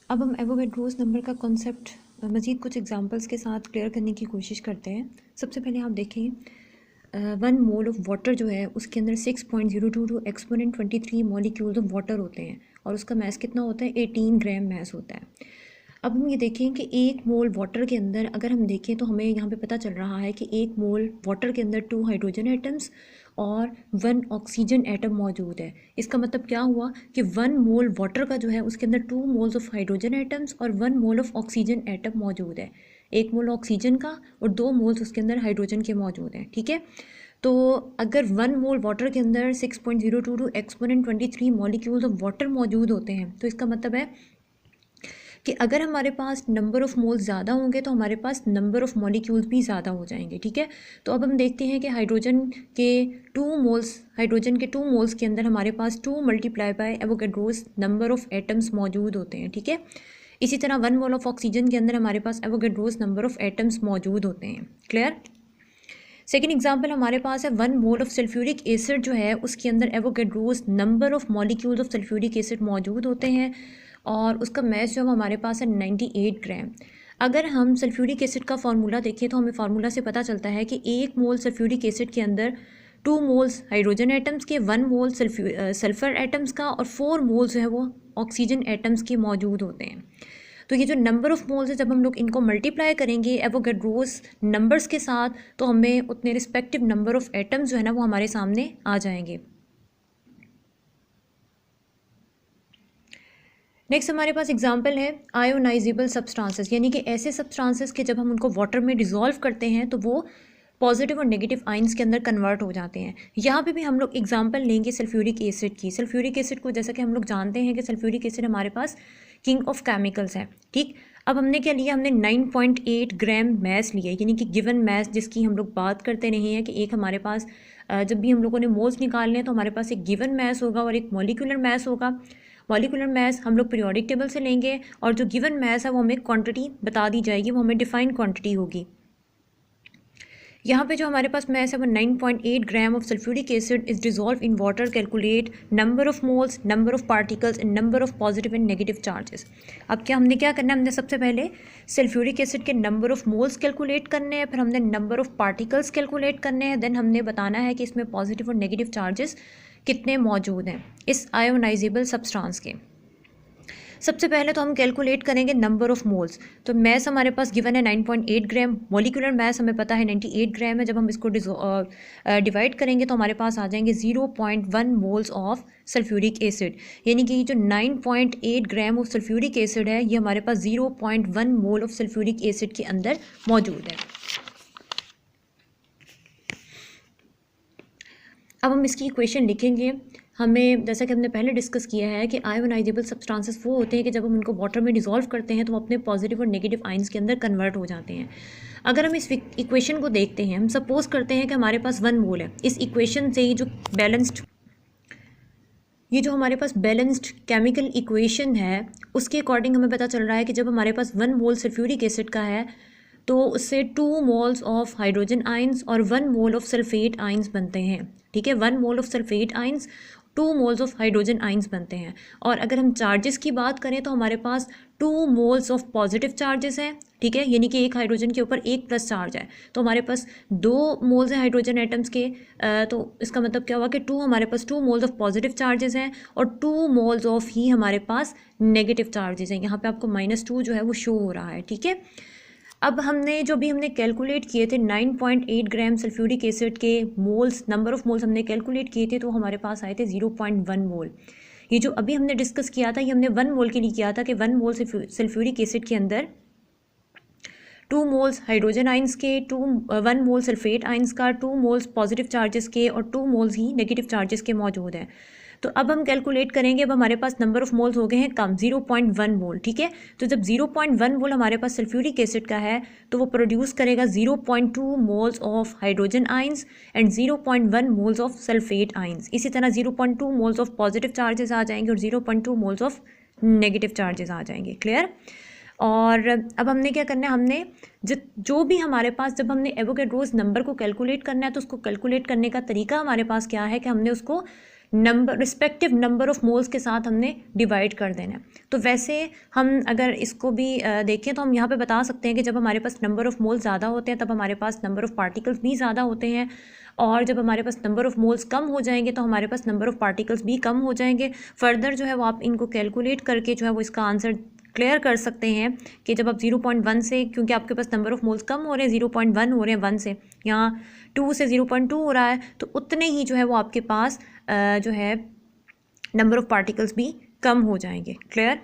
अब हम Avogadro's number का कॉन्सेप्ट मज़ीद कुछ एग्जांपल्स के साथ क्लियर करने की कोशिश करते हैं। सबसे पहले आप देखें 1 मोल ऑफ वाटर जो है उसके अंदर 6.022 एक्सपोनेंट 23 मॉलिक्यूल्स ऑफ वाटर होते हैं और उसका मैस कितना होता है 18 ग्राम मैस होता है। अब हम ये देखें कि 1 मोल वाटर के अंदर अगर हम देखें तो हमें यहाँ पे पता चल रहा है कि 1 मोल वाटर के अंदर 2 हाइड्रोजन एटम्स और 1 ऑक्सीजन एटम मौजूद है। इसका मतलब क्या हुआ कि 1 मोल वाटर का जो है उसके अंदर 2 मोल्स ऑफ हाइड्रोजन एटम्स और 1 मोल ऑफ ऑक्सीजन एटम मौजूद है। 1 मोल ऑक्सीजन का और 2 मोल्स उसके अंदर हाइड्रोजन के मौजूद हैं। ठीक है, तो अगर 1 मोल वाटर के अंदर 6.022 एक्सपोनेंट 23 मॉलिक्यूल्स ऑफ वाटर मौजूद होते हैं तो इसका मतलब है कि अगर हमारे पास नंबर ऑफ़ मोल्स ज़्यादा होंगे तो हमारे पास नंबर ऑफ़ मॉलिक्यूल्स भी ज़्यादा हो जाएंगे। ठीक है, तो अब हम देखते हैं कि हाइड्रोजन के 2 मोल्स के अंदर हमारे पास 2 multiply by Avogadro's number of atoms मौजूद होते हैं। ठीक है, इसी तरह 1 मोल ऑफ ऑक्सीजन के अंदर हमारे पास एवोगैड्रोस नंबर ऑफ़ एटम्स मौजूद होते हैं। क्लियर। सेकेंड एग्जाम्पल हमारे पास है 1 मोल ऑफ सल्फ्यूरिक एसिड जो है उसके अंदर Avogadro's number of molecules of sulphuric acid मौजूद होते हैं और उसका मैस जो हमारे पास है 98 ग्राम। अगर हम सल्फ्यूरिक एसिड का फार्मूला देखें तो हमें फार्मूला से पता चलता है कि 1 मोल सल्फ्यूरिक एसिड के अंदर 2 मोल्स हाइड्रोजन एटम्स के, 1 मोल सल्फ़र एटम्स का और 4 मोल्स जो है वो ऑक्सीजन एटम्स के मौजूद होते हैं। तो ये जो नंबर ऑफ़ मोल्स है जब हम लोग इनको मल्टीप्लाई करेंगे एवोगैड्रोस नंबर्स के साथ तो हमें उतने रिस्पेक्टिव नंबर ऑफ़ एटम्स जो है ना वो हमारे सामने आ जाएंगे। नेक्स्ट हमारे पास एग्जांपल है आयोनाइजेबल सब्सटेंसेस, यानी कि ऐसे सब्सटेंसेस के जब हम उनको वाटर में डिज़ोल्व करते हैं तो वो पॉजिटिव और नेगेटिव आइंस के अंदर कन्वर्ट हो जाते हैं। यहाँ पे भी हम लोग एग्जांपल लेंगे सल्फ्यूरिक एसिड की। सल्फ्यूरिक एसिड को जैसा कि हम लोग जानते हैं कि सल्फ्यूरिक एसिड हमारे पास किंग ऑफ केमिकल्स है। ठीक, अब हमने क्या लिया, हमने 9.8 ग्राम मैस लिया, यानी कि गिवन मैस जिसकी हम लोग बात करते रहे हैं कि एक हमारे पास जब भी हम लोगों ने मोल्स निकालने हैं तो हमारे पास एक गिवन मैस होगा और एक मॉलिक्यूलर मैस होगा। मॉलिक्यूलर मैस हम लोग पीरियोडिक टेबल से लेंगे और जो गिवन मैस है वो हमें क्वांटिटी बता दी जाएगी, वो हमें डिफाइंड क्वांटिटी होगी। यहाँ पे जो हमारे पास मैस है वो 9.8 gram of sulphuric acid is dissolve in water. Calculate number of moles, number of particles and number of positive and negative charges. अब क्या हमने क्या करना है, हमने सबसे पहले सल्फ्यूरिक एसिड के नंबर ऑफ मोल्स कैलकुलेट करने हैं, फिर हमने नंबर ऑफ पार्टिकल्स कैलकुलेट करने हैं, देन हमने बताना है कि इसमें पॉजिटिव और नेगेटिव चार्जेस कितने मौजूद हैं इस आयोनाइजेबल सब्सटेंस के। सबसे पहले तो हम कैलकुलेट करेंगे नंबर ऑफ़ मोल्स। तो मैस हमारे पास गिवन है 9.8 ग्राम, मॉलिक्यूलर मैस हमें पता है 98 ग्राम है। जब हम इसको डिवाइड करेंगे तो हमारे पास आ जाएंगे 0.1 मोल्स ऑफ सल्फ्यूरिक एसिड, यानी कि जो 9.8 ग्राम ऑफ सल्फ्यूरिक एसिड है ये हमारे पास 0.1 मोल ऑफ सल्फ्यूरिक एसिड के अंदर मौजूद है। अब हम इसकी इक्वेशन लिखेंगे। हमें जैसा कि हमने पहले डिस्कस किया है कि आयोनाइजेबल सब्सटेंसेस वो होते हैं कि जब हम उनको वाटर में डिज़ोल्व करते हैं तो वो अपने पॉजिटिव और नेगेटिव आइंस के अंदर कन्वर्ट हो जाते हैं। अगर हम इस इक्वेशन को देखते हैं, हम सपोज करते हैं कि हमारे पास 1 मोल है। इस इक्वेशन से ये जो हमारे पास बैलेंस्ड केमिकल इक्वेशन है उसके अकॉर्डिंग हमें पता चल रहा है कि जब हमारे पास 1 मोल सल्फ्यूरिक एसिड का है तो उससे 2 मोल्स ऑफ हाइड्रोजन आइंस और 1 मोल ऑफ सल्फेट आइंस बनते हैं। ठीक है, 1 mole of sulphate ions, 2 moles of hydrogen ions बनते हैं। और अगर हम चार्जेस की बात करें तो हमारे पास 2 मोल्स ऑफ पॉजिटिव चार्जेस हैं। ठीक है, यानी कि एक हाइड्रोजन के ऊपर 1 प्लस चार्ज है तो हमारे पास 2 मोल्स हैं हाइड्रोजन एटम्स के। तो इसका मतलब क्या हुआ कि हमारे पास 2 मोल्स ऑफ पॉजिटिव चार्जेस हैं और 2 मोल्स ऑफ ही हमारे पास नेगेटिव चार्जेस हैं। यहाँ पे आपको -2 जो है वो शो हो रहा है। ठीक है, अब हमने कैलकुलेट किए थे 9.8 ग्राम सल्फ्यूरिक एसिड के मोल्स, नंबर ऑफ़ मोल्स हमने कैलकुलेट किए थे तो हमारे पास आए थे 0.1 मोल। ये जो अभी हमने डिस्कस किया था ये हमने 1 मोल के लिए किया था कि 1 मोल सल्फ्यूरिक एसिड के अंदर 2 मोल्स हाइड्रोजन आइंस के, 1 मोल सल्फेट आइंस का, 2 मोल्स पॉजिटिव चार्जेस के और 2 मोल्स ही नेगेटिव चार्जेस के मौजूद हैं। तो अब हम कैलकुलेट करेंगे। अब हमारे पास नंबर ऑफ़ मोल्स हो गए हैं कम, 0.1 मोल। ठीक है, तो जब 0.1 मोल हमारे पास सल्फ्यूरिक एसिड का है तो वो प्रोड्यूस करेगा 0.2 moles of hydrogen ions and 0.1 moles of sulphate ions. इसी तरह 0.2 मोल्स ऑफ पॉजिटिव चार्जेस आ जाएंगे और 0.2 मोल्स ऑफ नेगेटिव चार्जेस आ जाएंगे। क्लियर। और अब हमने क्या करना है, हमने जो भी हमारे पास जब हमने एवोगैड्रोस नंबर को कैलकुलेट करना है तो उसको कैलकुलेट करने का तरीका हमारे पास क्या है कि हमने उसको रिस्पेक्टिव नंबर ऑफ मोल्स के साथ हमने डिवाइड कर देना है। तो वैसे हम अगर इसको भी देखें तो हम यहाँ पे बता सकते हैं कि जब हमारे पास नंबर ऑफ मोल्स ज़्यादा होते हैं तब हमारे पास नंबर ऑफ पार्टिकल्स भी ज़्यादा होते हैं, और जब हमारे पास नंबर ऑफ मोल्स कम हो जाएंगे तो हमारे पास नंबर ऑफ पार्टिकल्स भी कम हो जाएंगे। फर्दर जो है वो आप इनको कैलकुलेट करके जो है वो इसका आंसर क्लियर कर सकते हैं कि जब आप 0.1 से, क्योंकि आपके पास नंबर ऑफ मोल्स कम हो रहे हैं, 0.1 हो रहे हैं 1 से, यहाँ 2 से 0.2 हो रहा है, तो उतने ही जो है वो आपके पास जो है नंबर ऑफ पार्टिकल्स भी कम हो जाएंगे। क्लियर।